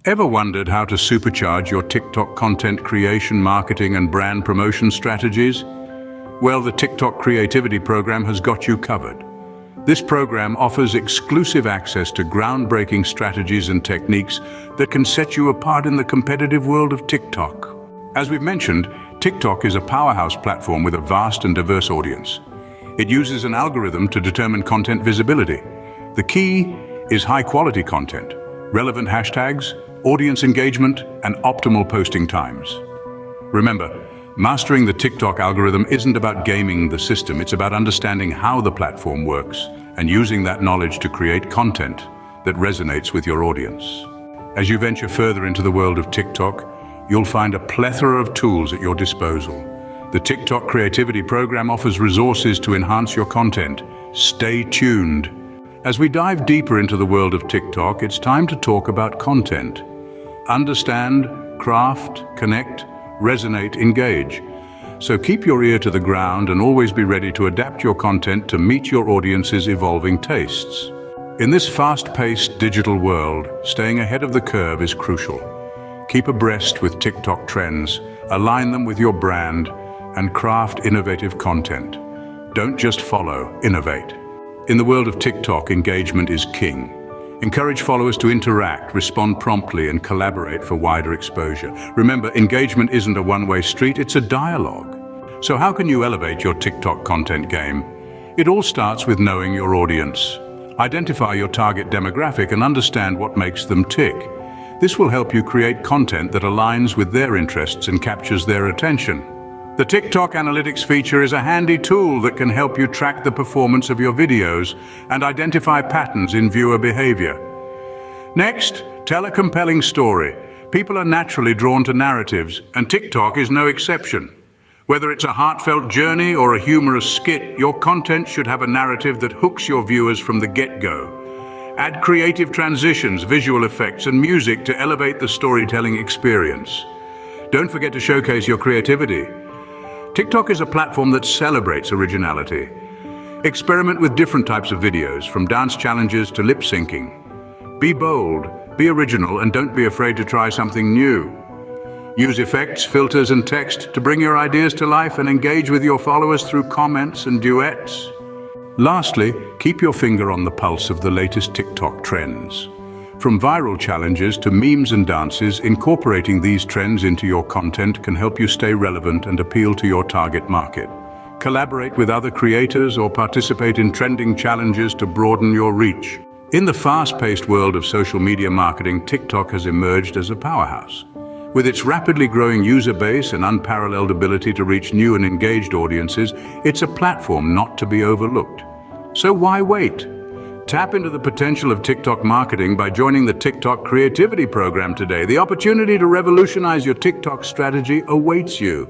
Ever wondered how to supercharge your TikTok content creation, marketing, and brand promotion strategies? Well, the TikTok Creativity Program has got you covered. This program offers exclusive access to groundbreaking strategies and techniques that can set you apart in the competitive world of TikTok. As we've mentioned, TikTok is a powerhouse platform with a vast and diverse audience. It uses an algorithm to determine content visibility. The key is high-quality content, relevant hashtags, audience engagement, and optimal posting times. Remember, mastering the TikTok algorithm isn't about gaming the system, it's about understanding how the platform works and using that knowledge to create content that resonates with your audience. As you venture further into the world of TikTok, you'll find a plethora of tools at your disposal. The TikTok Creativity Program offers resources to enhance your content. Stay tuned. As we dive deeper into the world of TikTok, it's time to talk about content. Understand, craft, connect, resonate, engage. So keep your ear to the ground and always be ready to adapt your content to meet your audience's evolving tastes. In this fast-paced digital world, staying ahead of the curve is crucial. Keep abreast with TikTok trends, align them with your brand, and craft innovative content. Don't just follow, innovate. In the world of TikTok, engagement is king. Encourage followers to interact, respond promptly, and collaborate for wider exposure. Remember, engagement isn't a one-way street, it's a dialogue. So how can you elevate your TikTok content game? It all starts with knowing your audience. Identify your target demographic and understand what makes them tick. This will help you create content that aligns with their interests and captures their attention. The TikTok Analytics feature is a handy tool that can help you track the performance of your videos and identify patterns in viewer behavior. Next, tell a compelling story. People are naturally drawn to narratives, and TikTok is no exception. Whether it's a heartfelt journey or a humorous skit, your content should have a narrative that hooks your viewers from the get-go. Add creative transitions, visual effects, and music to elevate the storytelling experience. Don't forget to showcase your creativity. TikTok is a platform that celebrates originality. Experiment with different types of videos, from dance challenges to lip syncing. Be bold, be original, and don't be afraid to try something new. Use effects, filters, and text to bring your ideas to life and engage with your followers through comments and duets. Lastly, keep your finger on the pulse of the latest TikTok trends. From viral challenges to memes and dances, incorporating these trends into your content can help you stay relevant and appeal to your target market. Collaborate with other creators or participate in trending challenges to broaden your reach. In the fast-paced world of social media marketing, TikTok has emerged as a powerhouse. With its rapidly growing user base and unparalleled ability to reach new and engaged audiences, it's a platform not to be overlooked. So why wait? Tap into the potential of TikTok marketing by joining the TikTok Creativity Program today. The opportunity to revolutionize your TikTok strategy awaits you.